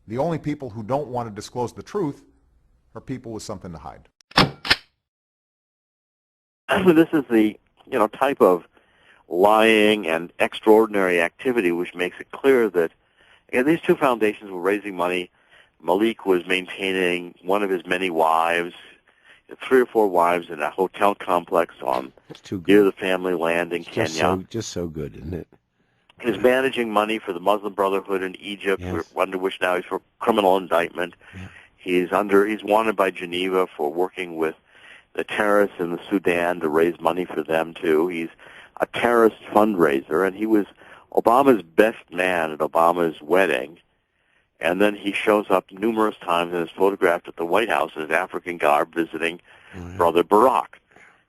The only people who don't want to disclose the truth are people with something to hide. This is the type of lying and extraordinary activity which makes it clear that these two foundations were raising money. Malik was maintaining one of his many wives, 3 or 4 wives in a hotel complex near the family land in Kenya. Just so good, isn't it? He's managing money for the Muslim Brotherhood in Egypt, under which now he's for criminal indictment. Yeah. He's wanted by Geneva for working with the terrorists in the Sudan to raise money for them too. He's a terrorist fundraiser, and he was Obama's best man at Obama's wedding. And then he shows up numerous times and is photographed at the White House in his African garb visiting Brother Barack.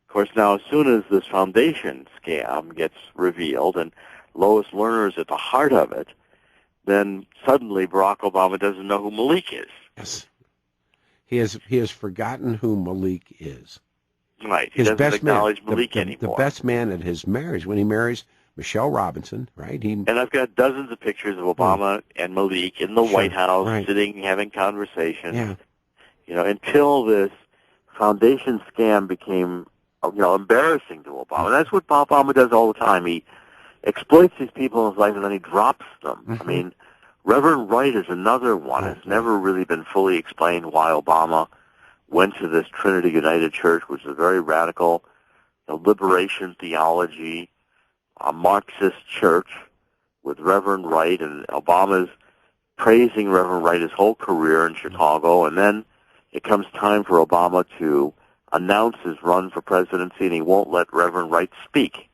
Of course, now as soon as this foundation scam gets revealed and Lois Lerner's at the heart of it, then suddenly Barack Obama doesn't know who Malik is. Yes. He has forgotten who Malik is. Right. He doesn't acknowledge Malik anymore. The best man at his marriage, when he marries Michelle Robinson, right? And I've got dozens of pictures of Obama and Malik in the White House, sitting, having conversations. Yeah. Until this foundation scam became, embarrassing to Obama. And that's what Obama does all the time. He exploits these people in his life, and then he drops them. Mm-hmm. I mean, Reverend Wright is another one. It's never really been fully explained why Obama went to this Trinity United Church, which is a very radical liberation theology, a Marxist church with Reverend Wright, and Obama's praising Reverend Wright his whole career in Chicago, and then it comes time for Obama to announce his run for presidency, and he won't let Reverend Wright speak.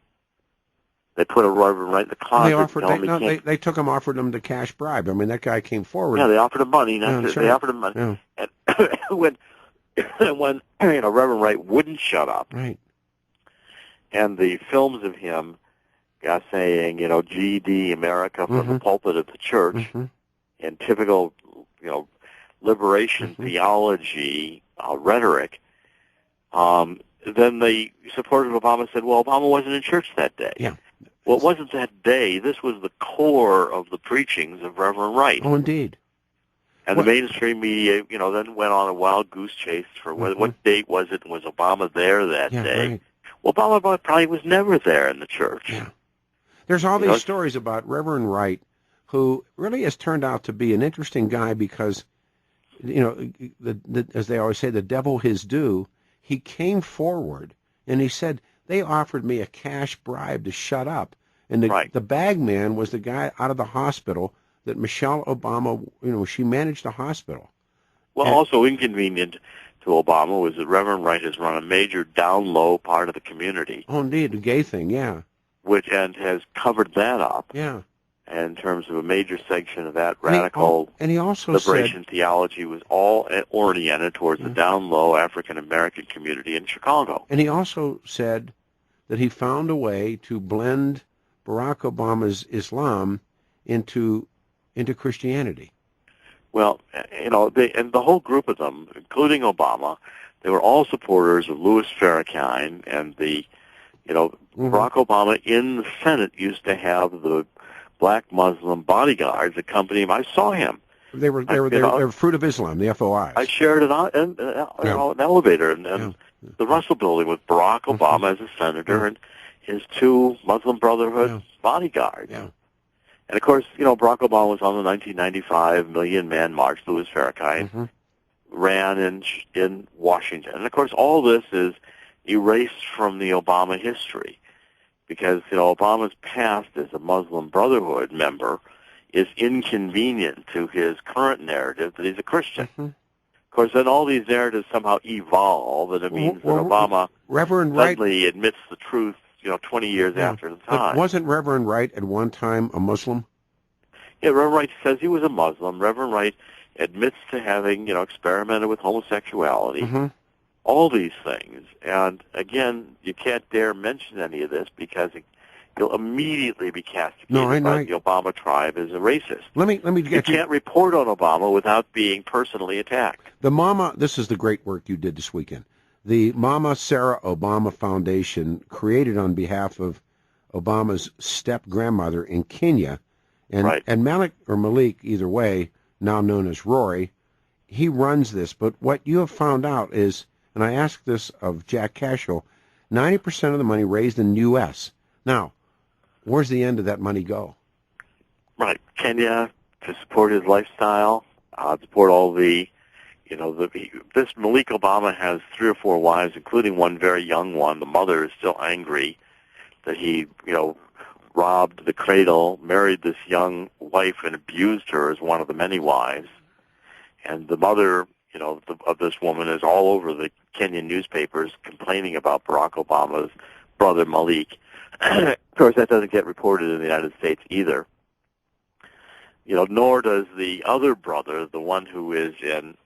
They put a Reverend Wright in the closet. They took him, offered him the cash bribe. I mean, that guy came forward. Yeah, they offered him money. They offered him money. Yeah. And when Reverend Wright wouldn't shut up, right, and the films of him saying, GD America from the pulpit of the church, in typical, liberation theology rhetoric, then the supporters of Obama said, well, Obama wasn't in church that day. Yeah. Well, it wasn't that day. This was the core of the preachings of Reverend Wright. Oh, indeed. And the mainstream media, then went on a wild goose chase for what date was it, and was Obama there that day? Right. Well, Obama probably was never there in the church. Yeah. There's all these stories about Reverend Wright, who really has turned out to be an interesting guy because, as they always say, the devil his due. He came forward and he said, they offered me a cash bribe to shut up. And the bag man was the guy out of the hospital that Michelle Obama, she managed the hospital. Well, also inconvenient to Obama was that Reverend Wright has run a major down-low part of the community. Oh, indeed, the gay thing, yeah. And has covered that up. Yeah. In terms of a major section of that radical and he also liberation theology was all oriented towards the down-low African-American community in Chicago. And he also said that he found a way to blend Barack Obama's Islam into Christianity. Well, and the whole group of them, including Obama, they were all supporters of Louis Farrakhan, and Barack Obama in the Senate used to have the black Muslim bodyguards accompany him. I saw him. They were Fruit of Islam, the FOIs. I shared an elevator in the Russell Building with Barack Obama as a senator and his 2 Muslim Brotherhood bodyguards. Yeah. And, of course, Barack Obama was on the 1995 Million Man March. Louis Farrakhan ran in Washington. And, of course, all this is erased from the Obama history because, Obama's past as a Muslim Brotherhood member is inconvenient to his current narrative that he's a Christian. Of course, then all these narratives somehow evolve, and it means that Obama suddenly admits the truth, 20 years after the time. But wasn't Reverend Wright at one time a Muslim? Yeah, Reverend Wright says he was a Muslim. Reverend Wright admits to having, experimented with homosexuality. All these things. And, again, you can't dare mention any of this because you'll immediately be castigated by the Obama tribe as a racist. Let me you can't report on Obama without being personally attacked. This is the great work you did this weekend. The Mama Sarah Obama Foundation, created on behalf of Obama's step-grandmother in Kenya, and Malik, either way, now known as Rory. He runs this, but what you have found out is, and I asked this of Jack Cashill, 90% of the money raised in the U.S. Now, where's the end of that money go? Right, Kenya, to support his lifestyle, support all the, this Malik Obama has 3 or 4 wives, including one very young one. The mother is still angry that he, robbed the cradle, married this young wife, and abused her as one of the many wives. And the mother, of this woman is all over the Kenyan newspapers complaining about Barack Obama's brother Malik. Of course, that doesn't get reported in the United States either. Nor does the other brother, the one who is in,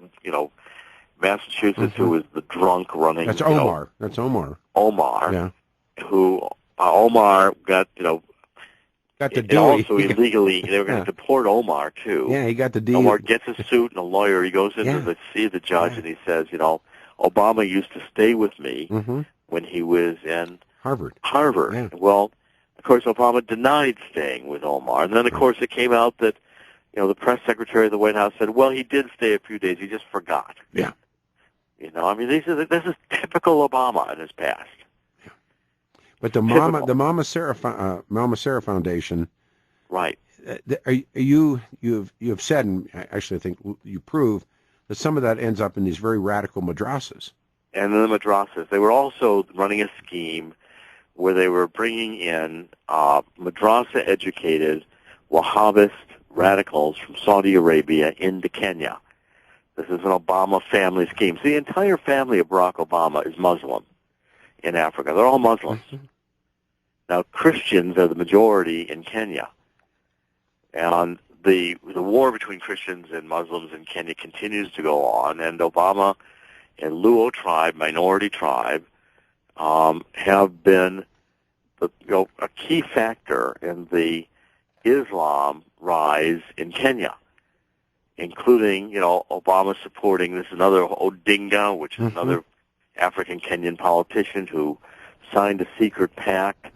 Massachusetts, who is the drunk running. That's Omar. That's Omar. Omar. Yeah. Who Omar got, got the and also illegally, they were going to deport Omar, too. Yeah, he got the deal. Omar gets a suit and a lawyer. He goes into to see the judge, and he says, Obama used to stay with me when he was in Harvard. Yeah. Well, of course, Obama denied staying with Omar. And then, of course, it came out that, the press secretary of the White House said, well, he did stay a few days. He just forgot. Yeah. This is typical Obama in his past. Yeah. But the Mama Sarah Foundation, right? You have said, and actually I think you prove that some of that ends up in these very radical madrasas. And then the madrasas, they were also running a scheme where they were bringing in madrasa-educated Wahhabist radicals from Saudi Arabia into Kenya. This is an Obama family scheme. So the entire family of Barack Obama is Muslim in Africa. They're all Muslims. Now, Christians are the majority in Kenya. And the war between Christians and Muslims in Kenya continues to go on, and Obama and Luo tribe, minority tribe, have been a key factor in the Islam rise in Kenya, including, Obama supporting this another Odinga, which is another African Kenyan politician who signed a secret pact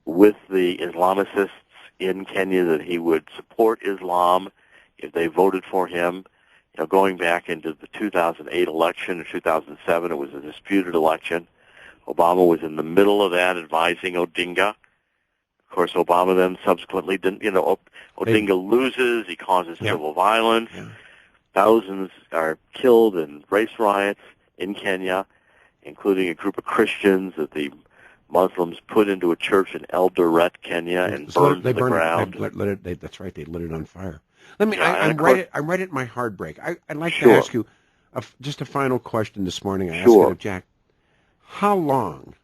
with the Islamicists in Kenya that he would support Islam if they voted for him. Going back into the 2008 election, in 2007, it was a disputed election. Obama was in the middle of that, advising Odinga. Of course, Obama then subsequently didn't, Odinga loses, he causes civil violence. Yeah. Thousands are killed in race riots in Kenya, including a group of Christians that the Muslims put into a church in Eldoret, Kenya, and burned to the ground. That's right, they lit it on fire. I'm right at my hard break. I'd like to ask you just a final question this morning. I asked it of Jack. How long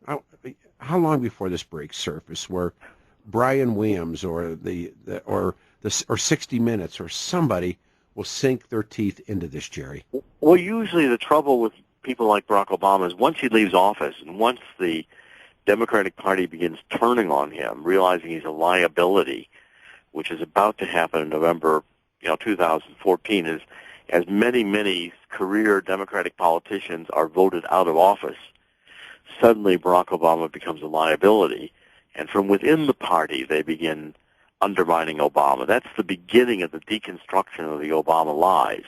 before this breaks surface where Brian Williams or 60 Minutes or somebody will sink their teeth into this, Jerry? Well, usually the trouble with people like Barack Obama is once he leaves office and once the Democratic Party begins turning on him, realizing he's a liability, which is about to happen in November 2014, as many career Democratic politicians are voted out of office, suddenly Barack Obama becomes a liability. And from within the party, they begin undermining Obama. That's the beginning of the deconstruction of the Obama lies.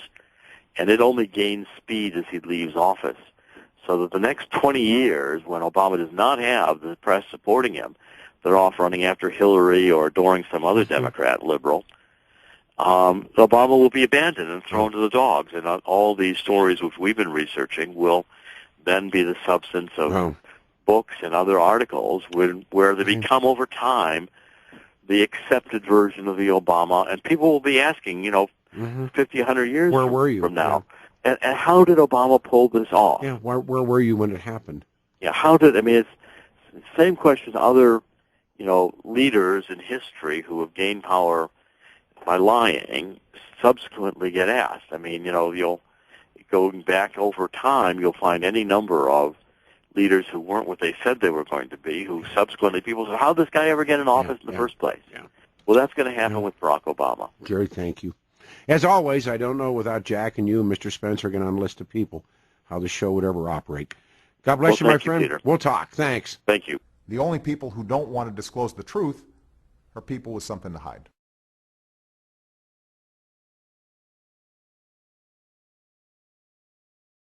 And it only gains speed as he leaves office. So that the next 20 years, when Obama does not have the press supporting him, they're off running after Hillary or adoring some other Democrat liberal, Obama will be abandoned and thrown to the dogs. And all these stories which we've been researching will then be the substance of books and other articles where they become over time the accepted version of the Obama, and people will be asking, 50, 100 years where were you from now, and how did Obama pull this off? Yeah, where were you when it happened? Yeah, it's the same question other, leaders in history who have gained power by lying subsequently get asked. You'll going back over time, you'll find any number of leaders who weren't what they said they were going to be, who subsequently people say, how did this guy ever get in office in the first place? Yeah. Well, that's going to happen with Barack Obama. Jerry, thank you. As always, I don't know without Jack and you and Mr. Spencer getting on a list of people how the show would ever operate. God bless you, my friend. Peter. We'll talk. Thanks. Thank you. The only people who don't want to disclose the truth are people with something to hide.